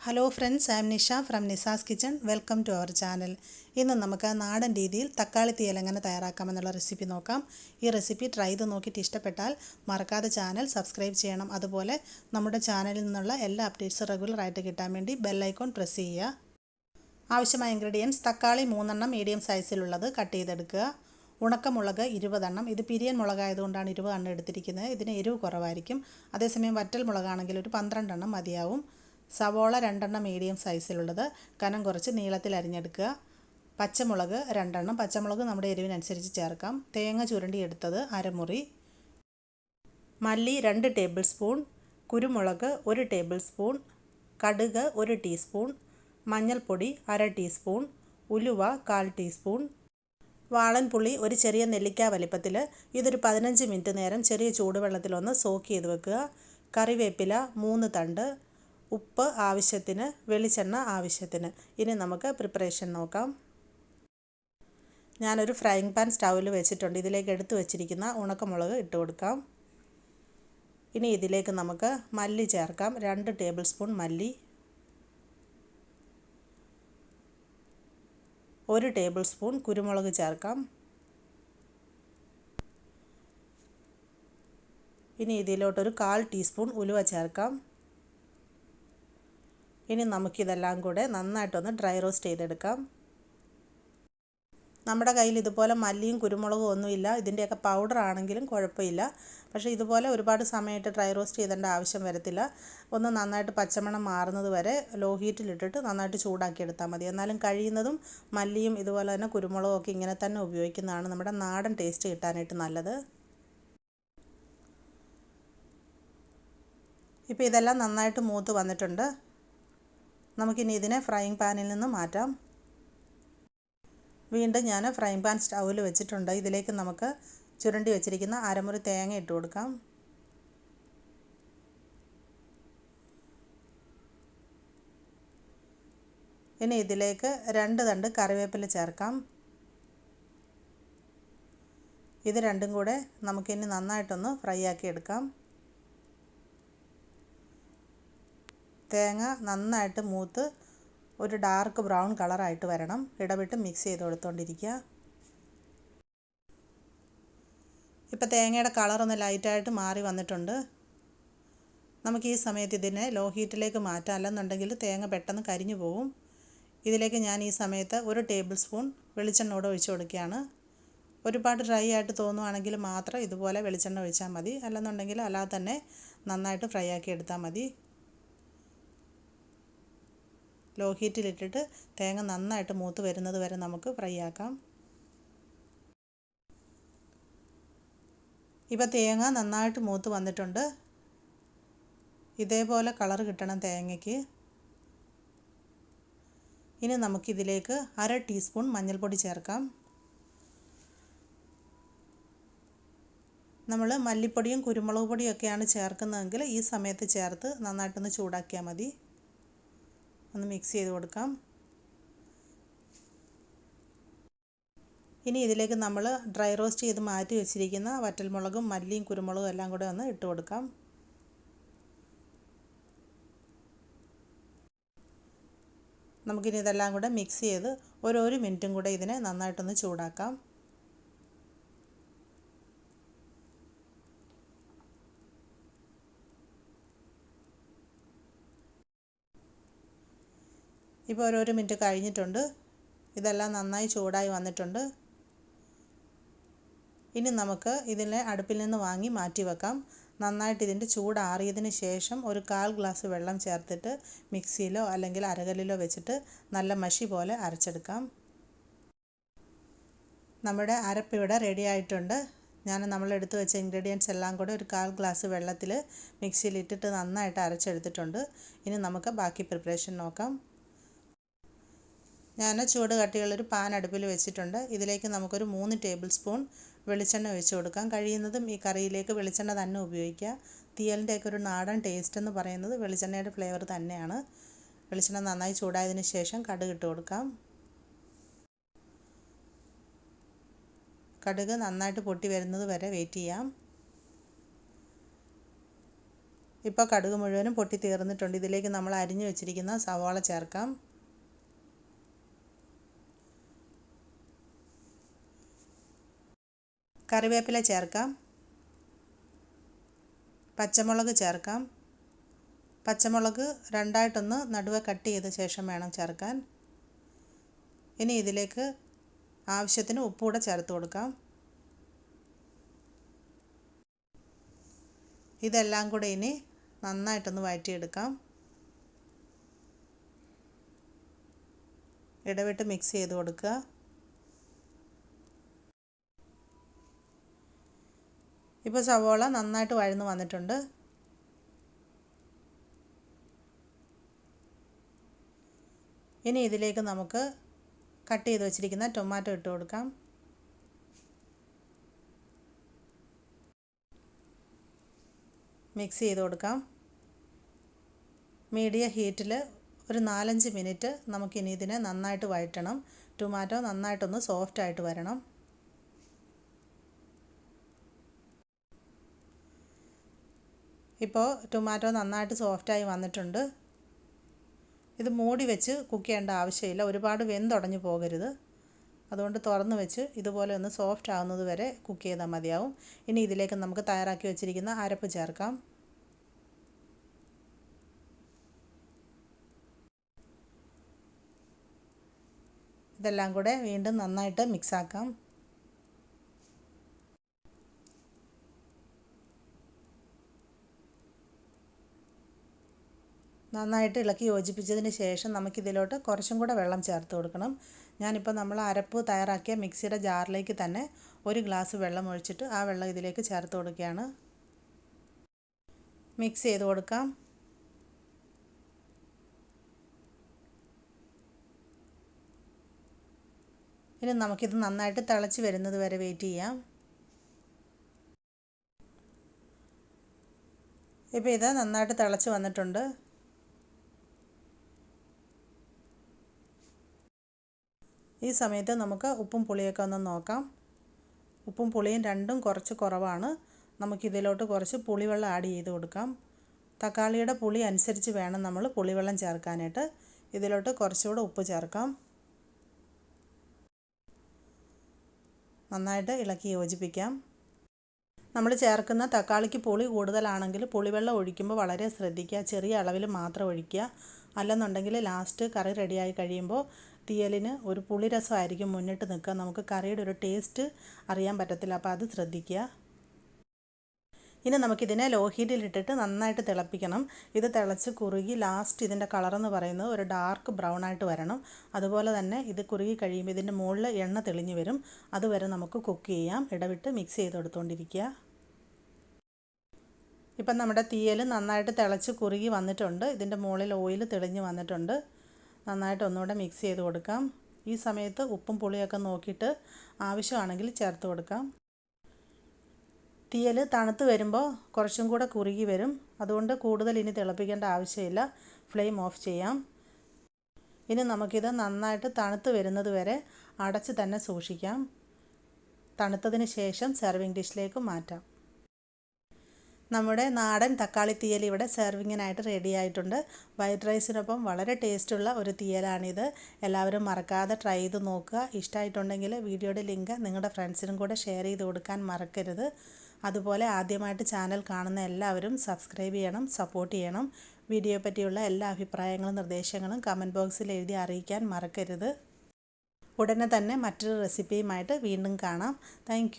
Hello friends, I'm Nisha from Nisa's kitchen. Welcome to our channel. ഇന്ന് നമുക്ക് നാടൻ രീതിയിൽ തക്കാളി തീയൽ എങ്ങനെ തയ്യാറാക്കാമെന്നുള്ള റെസിപ്പി നോക്കാം. ഈ റെസിപ്പി ട്രൈ ചെയ്ത് നോക്കിയിട്ട് ഇഷ്ടപ്പെട്ടാൽ മറക്കാതെ ചാനൽ സബ്സ്ക്രൈബ് ചെയ്യണം. അതുപോലെ നമ്മുടെ ചാനലിൽ നിന്നുള്ള എല്ലാ അപ്ഡേറ്റ്സും റെഗുലറായിട്ട് കിട്ടാൻ വേണ്ടി ബെല്ലൈക്കോൺ പ്രസ് ചെയ്യുക. ആവശ്യമായ ഇൻഗ്രീഡിയൻസ്: തക്കാളി 3 മീഡിയം സൈസിലുള്ളത് കട്ട് ചെയ്തെടുക്കുക. ഉണക്കമുളക് 20 ഇത് പിരിയൻ മുളകായതുകൊണ്ടാണ് 20 എടുത്തിരിക്കുന്നത്. ഇതിന് എരിവ് കുറവായിരിക്കും. അതേസമയം വറ്റൽ മുളകാണെങ്കിൽ ഒരു 12 മതിയാവും. സവോള 2 മീഡിയം സൈസിലുള്ളത് കനം കുറച്ച് നീളത്തിൽ അരിഞ്ഞെടുക്കുക. പച്ചമുളക് 2, പച്ചമുളക് നമ്മുടെ എരിവിനനുസരിച്ച് ചേർക്കാം. തേങ്ങ ചുരണ്ടി എടുത്തത് അരമുറി. മല്ലി 2 ടേബിൾ സ്പൂൺ, കുരുമുളക് 1 ടേബിൾ സ്പൂൺ, കടുക് 1 ടീസ്പൂൺ, മഞ്ഞൾപ്പൊടി 1/2 ടീസ്പൂൺ, ഉലുവ 1/4 ടീസ്പൂൺ. വാളൻപുളി ഒരു ചെറിയ നെല്ലിക്ക വലിപ്പത്തിൽ. ഇതൊരു 15 മിനിറ്റ് നേരം ചെറിയ ചൂടുവെള്ളത്തിലൊന്ന് സോക്ക് ചെയ്ത് വെക്കുക. കറിവേപ്പില 3 തണ്ട്, ഉപ്പ് ആവശ്യത്തിന്, വെളിച്ചെണ്ണ ആവശ്യത്തിന്. ഇനി നമുക്ക് പ്രിപ്പറേഷൻ നോക്കാം. ഞാനൊരു ഫ്രൈയിങ് പാൻ സ്റ്റൗവിൽ വെച്ചിട്ടുണ്ട്. ഇതിലേക്ക് എടുത്തു വെച്ചിരിക്കുന്ന ഉണക്കമുളക് ഇട്ട് കൊടുക്കാം. ഇനി ഇതിലേക്ക് നമുക്ക് മല്ലി ചേർക്കാം. 2 ടേബിൾ സ്പൂൺ മല്ലി, 1 ടേബിൾ സ്പൂൺ കുരുമുളക് ചേർക്കാം. ഇനി ഇതിലോട്ടൊരു 1/4 ടീസ്പൂൺ ഉലുവ ചേർക്കാം. ഇനി നമുക്കിതെല്ലാം കൂടെ നന്നായിട്ടൊന്ന് ഡ്രൈ റോസ്റ്റ് ചെയ്തെടുക്കാം. നമ്മുടെ കയ്യിൽ ഇതുപോലെ മല്ലിയും കുരുമുളകും ഒന്നുമില്ല, ഇതിൻ്റെയൊക്കെ പൗഡർ ആണെങ്കിലും കുഴപ്പമില്ല. പക്ഷേ ഇതുപോലെ ഒരുപാട് സമയമായിട്ട് ഡ്രൈ റോസ്റ്റ് ചെയ്തേണ്ട ആവശ്യം വരത്തില്ല. ഒന്ന് നന്നായിട്ട് പച്ചമണം മാറുന്നത് വരെ ലോ ഹീറ്റിലിട്ടിട്ട് നന്നായിട്ട് ചൂടാക്കി എടുത്താൽ മതി. എന്നാലും കഴിയുന്നതും മല്ലിയും ഇതുപോലെ തന്നെ കുരുമുളകും ഒക്കെ ഇങ്ങനെ തന്നെ ഉപയോഗിക്കുന്നതാണ് നമ്മുടെ നാടൻ ടേസ്റ്റ് കിട്ടാനായിട്ട് നല്ലത്. ഇപ്പോൾ ഇതെല്ലാം നന്നായിട്ട് മൂത്ത് വന്നിട്ടുണ്ട്. നമുക്കിനി ഇതിനെ ഫ്രൈയിങ് പാനിൽ നിന്ന് മാറ്റാം. വീണ്ടും ഞാൻ ഫ്രൈയിങ് പാൻ സ്റ്റൗവിൽ വെച്ചിട്ടുണ്ട്. ഇതിലേക്ക് നമുക്ക് ചുരണ്ടി വെച്ചിരിക്കുന്ന അരമുറി തേങ്ങ ഇട്ട് കൊടുക്കാം. ഇനി ഇതിലേക്ക് 2 തണ്ട് കറിവേപ്പില ചേർക്കാം. ഇത് രണ്ടും കൂടെ നമുക്കിനി നന്നായിട്ടൊന്ന് ഫ്രൈ ആക്കി എടുക്കാം. തേങ്ങ നന്നായിട്ട് മൂത്ത് ഒരു ഡാർക്ക് ബ്രൗൺ കളറായിട്ട് വരണം. ഇടവിട്ട് മിക്സ് ചെയ്ത് കൊടുത്തുകൊണ്ടിരിക്കുക. ഇപ്പോൾ തേങ്ങയുടെ കളറൊന്ന് ലൈറ്റായിട്ട് മാറി വന്നിട്ടുണ്ട്. നമുക്ക് ഈ സമയത്ത് ഇതിനെ ലോ ഹീറ്റിലേക്ക് മാറ്റാം, അല്ലെന്നുണ്ടെങ്കിൽ തേങ്ങ പെട്ടെന്ന് കരിഞ്ഞു പോകും. ഇതിലേക്ക് ഞാൻ ഈ സമയത്ത് 1 ടേബിൾ സ്പൂൺ വെളിച്ചെണ്ണ കൂടെ ഒഴിച്ച് കൊടുക്കുകയാണ്. ഒരുപാട് ഡ്രൈ ആയിട്ട് തോന്നുവാണെങ്കിൽ മാത്രം ഇതുപോലെ വെളിച്ചെണ്ണ ഒഴിച്ചാൽ മതി, അല്ലെന്നുണ്ടെങ്കിൽ അല്ലാതെ തന്നെ നന്നായിട്ട് ഫ്രൈ ആക്കി എടുത്താൽ മതി. ലോ ഹീറ്റിലിട്ടിട്ട് തേങ്ങ നന്നായിട്ട് മൂത്ത് വരുന്നത് വരെ നമുക്ക് ഫ്രൈ ആക്കാം. ഇപ്പോൾ തേങ്ങ നന്നായിട്ട് മൂത്ത് വന്നിട്ടുണ്ട്. ഇതേപോലെ കളർ കിട്ടണം തേങ്ങയ്ക്ക്. ഇനി നമുക്കിതിലേക്ക് 1/2 ടീസ്പൂൺ മഞ്ഞൾപ്പൊടി ചേർക്കാം. നമ്മൾ മല്ലിപ്പൊടിയും കുരുമുളക് പൊടിയൊക്കെയാണ് ചേർക്കുന്നതെങ്കിൽ ഈ സമയത്ത് ചേർത്ത് നന്നായിട്ടൊന്ന് ചൂടാക്കിയാൽ മതി. ഒന്ന് മിക്സ് ചെയ്ത് കൊടുക്കാം. ഇനി ഇതിലേക്ക് നമ്മൾ ഡ്രൈ റോസ്റ്റ് ചെയ്ത് മാറ്റി വെച്ചിരിക്കുന്ന വറ്റൽമുളകും മല്ലിയും കുരുമുളകും എല്ലാം കൂടെ ഒന്ന് ഇട്ട് കൊടുക്കാം. നമുക്കിനി ഇതെല്ലാം കൂടെ മിക്സ് ചെയ്ത് ഒരു മിനിറ്റും കൂടെ ഇതിനെ നന്നായിട്ടൊന്ന് ചൂടാക്കാം. ഇപ്പോൾ ഒരു മിനിറ്റ് കഴിഞ്ഞിട്ടുണ്ട്. ഇതെല്ലാം നന്നായി ചൂടായി വന്നിട്ടുണ്ട്. ഇനി നമുക്ക് ഇതിനെ അടുപ്പിൽ നിന്ന് വാങ്ങി മാറ്റി വെക്കാം. നന്നായിട്ട് ഇതിൻ്റെ ചൂടാറിയതിന് ശേഷം ഒരു 1/4 ഗ്ലാസ് വെള്ളം ചേർത്തിട്ട് മിക്സിയിലോ അല്ലെങ്കിൽ അരകല്ലിലോ വെച്ചിട്ട് നല്ല മഷി പോലെ അരച്ചെടുക്കാം. നമ്മുടെ അരപ്പിവിടെ റെഡി ആയിട്ടുണ്ട്. നമ്മൾ എടുത്തു വെച്ച ഇൻഗ്രീഡിയൻസ് എല്ലാം കൂടെ ഒരു 1/4 ഗ്ലാസ് വെള്ളത്തിൽ മിക്സിയിലിട്ടിട്ട് നന്നായിട്ട് അരച്ചെടുത്തിട്ടുണ്ട്. ഇനി നമുക്ക് ബാക്കി പ്രിപ്പറേഷൻ നോക്കാം. ഞാൻ ചൂട് കട്ടിയുള്ളൊരു പാൻ അടുപ്പിൽ വെച്ചിട്ടുണ്ട്. ഇതിലേക്ക് നമുക്കൊരു 3 ടേബിൾ സ്പൂൺ വെളിച്ചെണ്ണ ഒഴിച്ച് കൊടുക്കാം. കഴിയുന്നതും ഈ കറിയിലേക്ക് വെളിച്ചെണ്ണ തന്നെ ഉപയോഗിക്കുക. തീയലിൻ്റെയൊക്കെ ഒരു നാടൻ ടേസ്റ്റ് എന്ന് പറയുന്നത് വെളിച്ചെണ്ണയുടെ ഫ്ലേവർ തന്നെയാണ്. വെളിച്ചെണ്ണ നന്നായി ചൂടായതിന് ശേഷം കടുക് ഇട്ട് കൊടുക്കാം. കടുക് നന്നായിട്ട് പൊട്ടി വരുന്നത് വരെ വെയിറ്റ് ചെയ്യാം. ഇപ്പോൾ കടുക് മുഴുവനും പൊട്ടി തീർന്നിട്ടുണ്ട്. ഇതിലേക്ക് നമ്മൾ അരിഞ്ഞു വെച്ചിരിക്കുന്ന സവാള ചേർക്കാം. കറിവേപ്പില ചേർക്കാം. പച്ചമുളക് ചേർക്കാം. പച്ചമുളക് രണ്ടായിട്ടൊന്ന് നടുവെ കട്ട് ചെയ്ത ശേഷം വേണം ചേർക്കാൻ. ഇനി ഇതിലേക്ക് ആവശ്യത്തിന് ഉപ്പ് കൂടെ ചേർത്ത് കൊടുക്കാം. ഇതെല്ലാം കൂടെ ഇനി നന്നായിട്ടൊന്ന് വഴറ്റിയെടുക്കാം. ഇടവിട്ട് മിക്സ് ചെയ്ത് കൊടുക്കുക. ഇപ്പോൾ സവോള നന്നായിട്ട് വഴന്ന് വന്നിട്ടുണ്ട്. ഇനി ഇതിലേക്ക് നമുക്ക് കട്ട് ചെയ്ത് വെച്ചിരിക്കുന്ന ടൊമാറ്റോ ഇട്ട് കൊടുക്കാം. മിക്സ് ചെയ്ത് കൊടുക്കാം. മീഡിയം ഹീറ്റിൽ ഒരു 4-5 മിനിറ്റ് നമുക്കിനി ഇതിനെ നന്നായിട്ട് വഴറ്റണം. ടൊമാറ്റോ നന്നായിട്ടൊന്ന് സോഫ്റ്റായിട്ട് വരണം. ഇപ്പോൾ ടൊമാറ്റോ നന്നായിട്ട് സോഫ്റ്റായി വന്നിട്ടുണ്ട്. ഇത് മൂടി വെച്ച് കുക്ക് ചെയ്യേണ്ട ആവശ്യമില്ല. ഒരുപാട് വെന്തുടഞ്ഞു പോകരുത്. അതുകൊണ്ട് തുറന്ന് വെച്ച് ഇതുപോലെ ഒന്ന് സോഫ്റ്റ് ആവുന്നത് വരെ കുക്ക് ചെയ്താൽ മതിയാവും. ഇനി ഇതിലേക്ക് നമുക്ക് തയ്യാറാക്കി വെച്ചിരിക്കുന്ന അരപ്പ് ചേർക്കാം. ഇതെല്ലാം കൂടെ വീണ്ടും നന്നായിട്ട് മിക്സാക്കാം. നന്നായിട്ട് ഇളക്കി യോജിപ്പിച്ചതിന് ശേഷം നമുക്കിതിലോട്ട് കുറച്ചും കൂടെ വെള്ളം ചേർത്ത് കൊടുക്കണം. ഞാനിപ്പോൾ നമ്മൾ അരപ്പ് തയ്യാറാക്കിയ മിക്സിയുടെ ജാറിലേക്ക് തന്നെ 1 ഗ്ലാസ് വെള്ളം ഒഴിച്ചിട്ട് ആ വെള്ളം ഇതിലേക്ക് ചേർത്ത് കൊടുക്കുകയാണ്. മിക്സ് ചെയ്ത് കൊടുക്കാം. ഇനി നമുക്കിത് നന്നായിട്ട് തിളച്ച് വരുന്നത് വരെ വെയിറ്റ് ചെയ്യാം. ഇപ്പോൾ ഇത് നന്നായിട്ട് തിളച്ച് വന്നിട്ടുണ്ട്. ഈ സമയത്ത് നമുക്ക് ഉപ്പും പുളിയൊക്കെ ഒന്ന് നോക്കാം. ഉപ്പും പുളിയും രണ്ടും കുറച്ച് കുറവാണ്. നമുക്കിതിലോട്ട് കുറച്ച് പുളിവെള്ളം ആഡ് ചെയ്ത് കൊടുക്കാം. തക്കാളിയുടെ പുളി അനുസരിച്ച് വേണം നമ്മൾ പുളിവെള്ളം ചേർക്കാനായിട്ട്. ഇതിലോട്ട് കുറച്ചുകൂടെ ഉപ്പ് ചേർക്കാം. നന്നായിട്ട് ഇളക്കി യോജിപ്പിക്കാം. നമ്മൾ ചേർക്കുന്ന തക്കാളിക്ക് പുളി കൂടുതലാണെങ്കിൽ പുളിവെള്ളം ഒഴിക്കുമ്പോൾ വളരെ ശ്രദ്ധിക്കുക. ചെറിയ അളവിൽ മാത്രം ഒഴിക്കുക. അല്ലെന്നുണ്ടെങ്കിൽ ലാസ്റ്റ് കറി റെഡിയായി കഴിയുമ്പോൾ തീയലിന് ഒരു പുളിരസമായിരിക്കും മുന്നിട്ട് നിൽക്കുക. നമുക്ക് കറിയുടെ ഒരു ടേസ്റ്റ് അറിയാൻ പറ്റത്തില്ല. അപ്പോൾ അത് ശ്രദ്ധിക്കുക. ഇനി നമുക്കിതിനെ ലോ ഹീറ്റിലിട്ടിട്ട് നന്നായിട്ട് തിളപ്പിക്കണം. ഇത് തിളച്ച് കുറുകി ലാസ്റ്റ് ഇതിൻ്റെ കളറെന്ന് പറയുന്നത് ഒരു ഡാർക്ക് ബ്രൗൺ ആയിട്ട് വരണം. അതുപോലെ തന്നെ ഇത് കുറുകി കഴിയുമ്പോൾ ഇതിൻ്റെ മുകളിൽ എണ്ണ തെളിഞ്ഞ് വരും. അതുവരെ നമുക്ക് കുക്ക് ചെയ്യാം. ഇടവിട്ട് മിക്സ് ചെയ്ത് കൊടുത്തുകൊണ്ടിരിക്കുക. ഇപ്പം നമ്മുടെ തീയൽ നന്നായിട്ട് തിളച്ച് കുറുകി വന്നിട്ടുണ്ട്. ഇതിൻ്റെ മുകളിൽ ഓയിൽ തെളിഞ്ഞ് വന്നിട്ടുണ്ട്. നന്നായിട്ട് ഒന്നുകൂടെ മിക്സ് ചെയ്ത് കൊടുക്കാം. ഈ സമയത്ത് ഉപ്പും പുളിയൊക്കെ നോക്കിയിട്ട് ആവശ്യമാണെങ്കിൽ ചേർത്ത് കൊടുക്കാം. തീയൽ തണുത്ത് വരുമ്പോൾ കുറച്ചും കൂടെ കുറുകി വരും. അതുകൊണ്ട് കൂടുതൽ ഇനി തിളപ്പിക്കേണ്ട ആവശ്യമില്ല. ഫ്ലെയിം ഓഫ് ചെയ്യാം. ഇനി നമുക്കിത് നന്നായിട്ട് തണുത്ത് വരുന്നത് വരെ അടച്ച് തന്നെ സൂക്ഷിക്കാം. തണുത്തതിന് ശേഷം സെർവിങ് ഡിഷിലേക്ക് മാറ്റാം. നമ്മുടെ നാടൻ തക്കാളി തീയൽ ഇവിടെ സെർവിങ്ങിനായിട്ട് റെഡി ആയിട്ടുണ്ട്. വൈറ്റ് റൈസിനൊപ്പം വളരെ ടേസ്റ്റുള്ള ഒരു തീയലാണിത്. എല്ലാവരും മറക്കാതെ ട്രൈ ചെയ്ത് നോക്കുക. ഇഷ്ടമായിട്ടുണ്ടെങ്കിൽ വീഡിയോയുടെ ലിങ്ക് നിങ്ങളുടെ ഫ്രണ്ട്സിനും കൂടെ ഷെയർ ചെയ്ത് കൊടുക്കാൻ മറക്കരുത്. അതുപോലെ ആദ്യമായിട്ട് ചാനൽ കാണുന്ന എല്ലാവരും സബ്സ്ക്രൈബ് ചെയ്യണം, സപ്പോർട്ട് ചെയ്യണം. വീഡിയോയെ പറ്റിയുള്ള എല്ലാ അഭിപ്രായങ്ങളും നിർദ്ദേശങ്ങളും കമൻറ്റ് ബോക്സിൽ എഴുതി അറിയിക്കാൻ മറക്കരുത്. ഉടനെ തന്നെ മറ്റൊരു റെസിപ്പിയുമായിട്ട് വീണ്ടും കാണാം. താങ്ക്